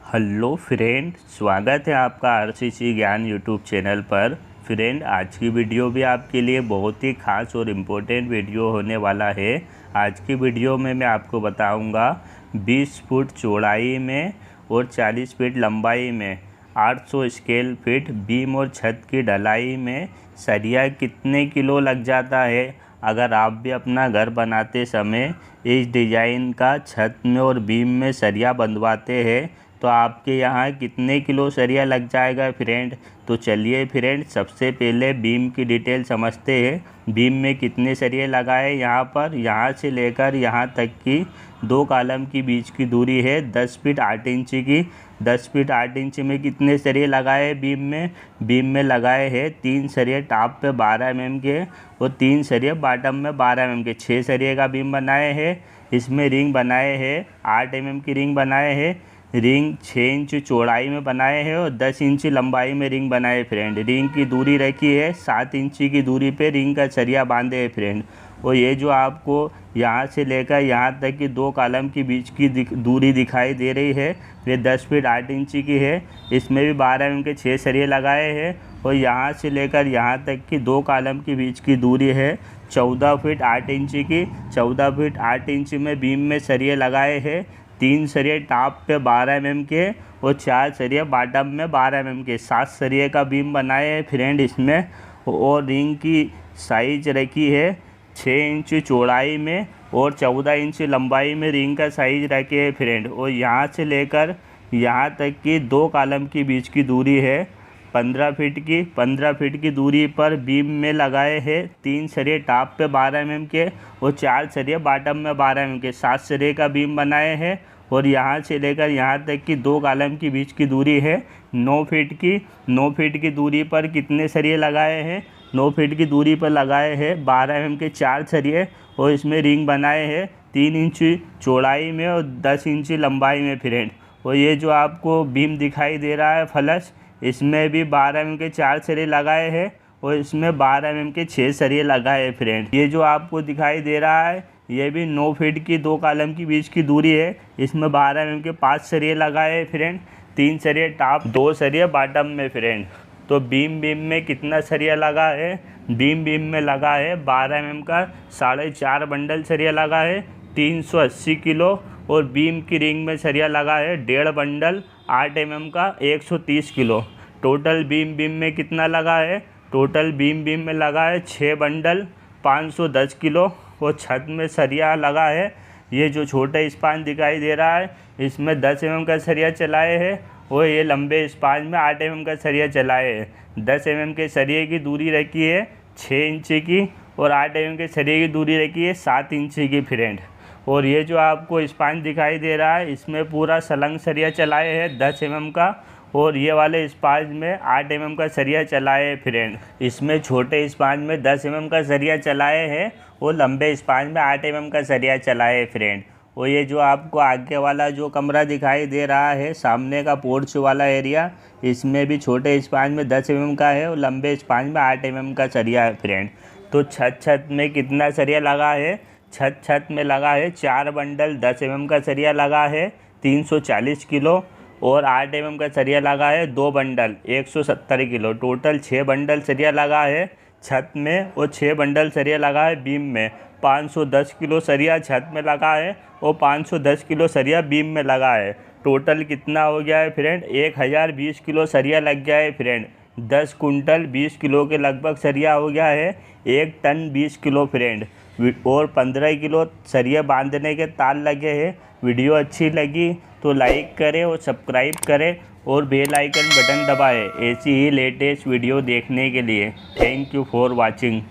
Hello friend, स्वागत है आपका आरसीसी ज्ञान यूट्यूब चैनल पर। फ्रेंड, आज की वीडियो भी आपके लिए बहुत ही खास और इम्पोर्टेंट वीडियो होने वाला है। आज की वीडियो में मैं आपको बताऊंगा 20 फुट चौड़ाई में और 40 फीट लंबाई में 800 स्क्वायर फीट बीम और छत की ढलाई में सरिया कितने किलो लग जाता है। अगर आप भी अपना घर बनाते समय इस डिज़ाइन का छत में और बीम में सरिया बंधवाते हैं तो आपके यहाँ कितने किलो सरिया लग जाएगा फ्रेंड। तो चलिए फ्रेंड, सबसे पहले बीम की डिटेल समझते हैं। बीम में कितने सरिये लगाए यहाँ से लेकर यहाँ तक की 2 कॉलम की बीच की दूरी है 10 फीट 8 इंच की। 10 फीट 8 इंच में कितने सरिये लगाए बीम में लगाए हैं 3 सरिये टॉप पे 12 mm के और 3 सरिये बॉटम में 12 mm के। 6 सरिये का बीम बनाए हैं। इसमें रिंग बनाए हैं 8 mm की रिंग बनाए हैं। रिंग 6 इंच चौड़ाई में बनाए हैं और 10 इंच लंबाई में रिंग बनाए फ्रेंड। रिंग की दूरी रखी है 7 इंच की दूरी पे रिंग का सरिया बांधे है फ्रेंड। और ये जो आपको यहाँ से लेकर यहाँ तक की 2 कॉलम की बीच की दूरी दिखाई दे रही है ये 10 फीट 8 इंच की है। इसमें भी 12 mm के 6 सरिये लगाए हैं और यहाँ से लेकर यहाँ तक की 2 कॉलम की बीच की दूरी है 14 फीट 8 इंच की। 14 फीट 8 इंच में बीम में सरिये लगाए हैं। 3 सरिये टॉप पे 12 mm के और 4 सरिये बॉटम में 12 mm के। 7 सरिये का बीम बनाए हैं फ्रेंड इसमें। और रिंग की साइज रखी है 6 इंच चौड़ाई में और 14 इंच लंबाई में रिंग का साइज रखे है फ्रेंड। और यहाँ से लेकर यहाँ तक की 2 कॉलम की बीच की दूरी है 15 फीट की। 15 फीट की दूरी पर बीम में लगाए हैं 3 सरिये टॉप पे 12 mm के और 4 सरिये बॉटम में 12 mm के। 7 सरिये का बीम बनाए हैं और यहाँ से लेकर यहाँ तक की 2 कॉलम की बीच की दूरी है 9 फीट की। 9 फीट की दूरी पर कितने सरिये लगाए हैं 9 फीट की दूरी पर लगाए हैं 12 mm के 4 सरिये और इसमें रिंग बनाए हैं 3 इंच चौड़ाई में और 10 इंच लंबाई में फ्रेंड। और ये जो आपको बीम दिखाई दे रहा है फलश, इसमें भी 12 mm के 4 सरिये लगाए हैं और इसमें 12 mm के 6 सरिये लगाए हैं फ्रेंड। ये जो आपको दिखाई दे रहा है ये भी 9 फीट की 2 कॉलम की बीच की दूरी है। इसमें 12 mm के 5 सरिये लगाए हैं फ्रेंड। 3 सरिये टॉप 2 सरिये बॉटम में फ्रेंड। तो बीम में कितना सरिया लगा है बीम में लगा है 12 mm का 4.5 बंडल सरिया लगा है 380 किलो। और बीम की रिंग में सरिया लगा है 1.5 बंडल 8 mm का 130 किलो। टोटल बीम में कितना लगा है टोटल बीम में लगा है 6 बंडल 510 किलो। और छत में सरिया लगा है ये जो छोटा स्पान दिखाई दे रहा है इसमें 10 mm का सरिया चलाए हैं और ये लंबे स्पान में 8 mm का सरिया चलाए हैं। 10 mm के सरिये की दूरी रखी है 6 इंच की और 8 mm के सरिये की दूरी रखी है 7 इंच की फ्रेंड। और ये जो आपको स्पान दिखाई दे रहा है इसमें पूरा सलंग सरिया चलाए हैं 10 mm का और ये वाले स्पान में 8 mm का सरिया चलाए हैं फ्रेंड। इसमें छोटे स्पान में 10 mm का सरिया चलाए हैं और लंबे स्पान में 8 mm का सरिया चलाए हैं फ्रेंड। और ये जो आपको आगे वाला जो कमरा दिखाई दे रहा है सामने का पोर्च वाला एरिया, इसमें भी छोटे स्पान में 10 mm का है और लंबे स्पान में 8 mm का सरिया है फ्रेंड। तो छत में कितना सरिया लगा है छत में लगा है 4 बंडल 10 mm का सरिया लगा है 340 किलो और 8 mm का सरिया लगा है 2 बंडल 170 किलो। टोटल 6 बंडल सरिया लगा है छत में और 6 बंडल सरिया लगा है बीम में। 510 किलो सरिया छत में लगा है और 510 किलो सरिया बीम में लगा है। टोटल कितना हो गया है फ्रेंड 1020 किलो सरिया लग गया है फ्रेंड। 10 कुंटल 20 किलो के लगभग सरिया हो गया है 1 टन 20 किलो फ्रेंड। और 15 किलो सरिया बांधने के तार लगे हैं। वीडियो अच्छी लगी तो लाइक करें और सब्सक्राइब करें और बेल आइकन बटन दबाएं ऐसी ही लेटेस्ट वीडियो देखने के लिए। Thank you for watching.